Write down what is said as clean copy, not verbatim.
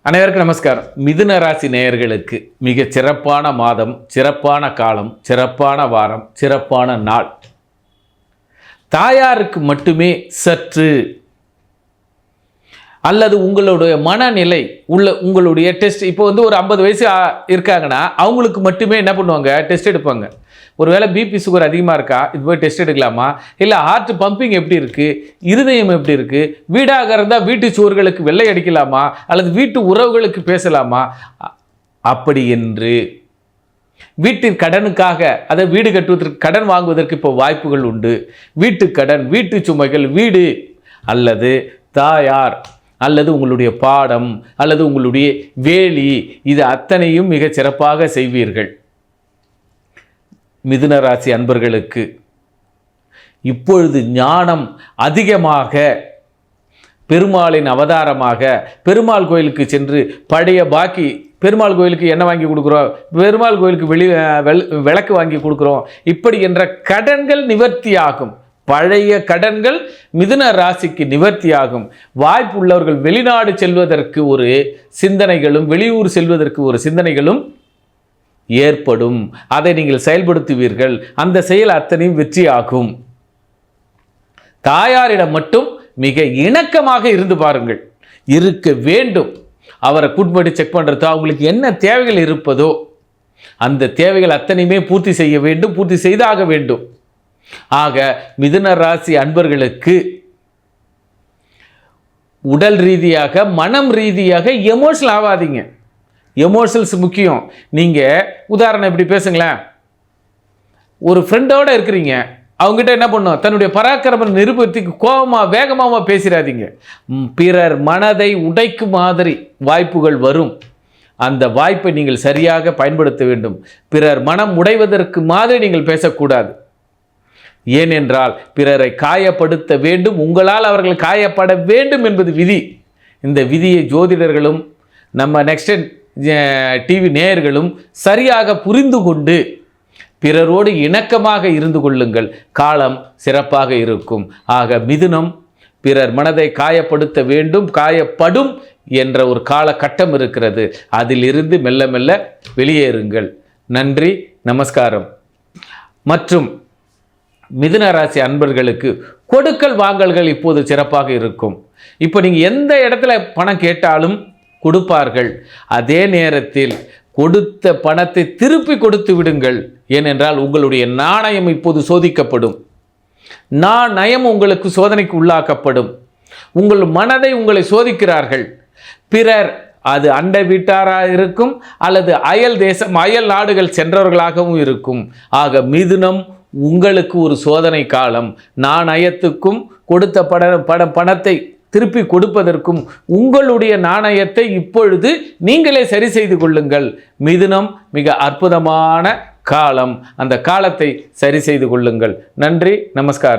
அனைவருக்கும் நமஸ்காரம். மிதுன ராசி நேயர்களுக்கு மிக சிறப்பான மாதம், சிறப்பான காலம், சிறப்பான வாரம், சிறப்பான நாள். தாயாருக்கு மட்டுமே சற்று அல்லது உங்களுடைய மனநிலை உங்களுடைய டெஸ்ட் இப்போ ஒரு 50 வயசு இருக்காங்கன்னா அவங்களுக்கு மட்டுமே என்ன பண்ணுவாங்க, டெஸ்ட் எடுப்பாங்க. ஒருவேளை பிபி சுகர் அதிகமாக இருக்கா, இது போய் டெஸ்ட் எடுக்கலாமா, இல்லை ஹார்ட் பம்பிங் எப்படி இருக்குது, இருதயம் எப்படி இருக்குது, வீடாக இருந்தால் வீட்டு சுவர்களுக்கு வெள்ளை அடிக்கலாமா, அல்லது வீட்டு உறவுகளுக்கு பேசலாமா, அப்படி என்று வீட்டின் கடனுக்காக அதை வீடு கட்டுவதற்கு கடன் வாங்குவதற்கு இப்போ வாய்ப்புகள் உண்டு. வீட்டு கடன், வீட்டு சுமைகள், வீடு அல்லது தாயார் அல்லது உங்களுடைய பாடம் அல்லது உங்களுடைய வேலி, இது அத்தனையும் மிக சிறப்பாக செய்வீர்கள். மிதுன ராசி அன்பர்களுக்கு இப்பொழுது ஞானம் அதிகமாக பெருமாளின் அவதாரமாக பெருமாள் கோயிலுக்கு சென்று பழைய பாக்கி, பெருமாள் கோயிலுக்கு என்ன வாங்கி கொடுக்குறோம், பெருமாள் கோயிலுக்கு விளக்கு வாங்கி கொடுக்குறோம், இப்படி என்ற கடன்கள் நிவர்த்தியாகும். பழைய கடன்கள் மிதுன ராசிக்கு நிவர்த்தியாகும். வாய்ப்பு உள்ளவர்கள் வெளிநாடு செல்வதற்கு ஒரு சிந்தனைகளும், வெளியூர் செல்வதற்கு ஒரு சிந்தனைகளும் ஏற்படும். அதை நீங்கள் செயல்படுத்துவீர்கள். அந்த செயல் அத்தனையும் வெற்றியாகும். தாயாரிடம் மட்டும் மிக இணக்கமாக இருந்து பாருங்கள். இருக்க வேண்டும். அவரை கூட்படி செக் பண்ணுறது, அவங்களுக்கு என்ன தேவைகள் இருப்பதோ அந்த தேவைகள் அத்தனையுமே பூர்த்தி செய்ய வேண்டும், பூர்த்தி செய்தாக வேண்டும். ஆக மிதுன ராசி அன்பர்களுக்கு உடல் ரீதியாக, மனம் ரீதியாக எமோஷனல் ஆகாதீங்க. எமோஷனல்ஸ் முக்கியம். நீங்கள் உதாரணம் இப்படி பேசுங்களேன், ஒரு ஃப்ரெண்டோடு இருக்கிறீங்க, அவங்ககிட்ட என்ன பண்ணும், தன்னுடைய பராக்கிரம நிரூபத்துக்கு கோபமாக வேகமாக பேசிடாதீங்க. பிறர் மனதை உடைக்கும் மாதிரி வாய்ப்புகள் வரும். அந்த வாய்ப்பை நீங்கள் சரியாக பயன்படுத்த வேண்டும். பிறர் மனம் உடைவதற்கு மாதிரி நீங்கள் பேசக்கூடாது. ஏனென்றால் பிறரை காயப்படுத்த வேண்டும், உங்களால் அவர்கள் காயப்பட வேண்டும் என்பது விதி. இந்த விதியை ஜோதிடர்களும் நம்ம நெக்ஸ்ட் டிவி நேயர்களும் சரியாக புரிந்து கொண்டு பிறரோடு இணக்கமாக இருந்து கொள்ளுங்கள். காலம் சிறப்பாக இருக்கும். ஆக மிதுனம் பிறர் மனதை காயப்படுத்த வேண்டும், காயப்படும் என்ற ஒரு காலகட்டம் இருக்கிறது. அதிலிருந்து மெல்ல மெல்ல வெளியேறுங்கள். நன்றி, நமஸ்காரம். மற்றும் மிதுன ராசி அன்பர்களுக்கு கொடுக்கல் வாங்கல்கள் இப்போது சிறப்பாக இருக்கும். இப்போ நீங்கள் எந்த இடத்துல பணம் கேட்டாலும் கொடுப்பார்கள். அதே நேரத்தில் கொடுத்த பணத்தை திருப்பி கொடுத்து விடுங்கள். ஏனென்றால் உங்களுடைய நாணயம் இப்போது சோதிக்கப்படும். நாணயம் உங்களுக்கு சோதனைக்கு உள்ளாக்கப்படும். உங்கள் மனதை உங்களை சோதிக்கிறார்கள். பிறர், அது அண்டை வீட்டாராக இருக்கும் அல்லது அயல் தேசம், அயல் நாடுகள் சென்றவர்களாகவும் இருக்கும். ஆக மிதுனம் உங்களுக்கு ஒரு சோதனை காலம். நாணயத்துக்கும் கொடுத்த பணத்தை திருப்பி கொடுப்பதற்கும் உங்களுடைய நாணயத்தை இப்பொழுது நீங்களே சரி செய்து கொள்ளுங்கள். மிதுனம் மிக அற்புதமான காலம். அந்த காலத்தை சரி செய்து கொள்ளுங்கள். நன்றி, நமஸ்காரம்.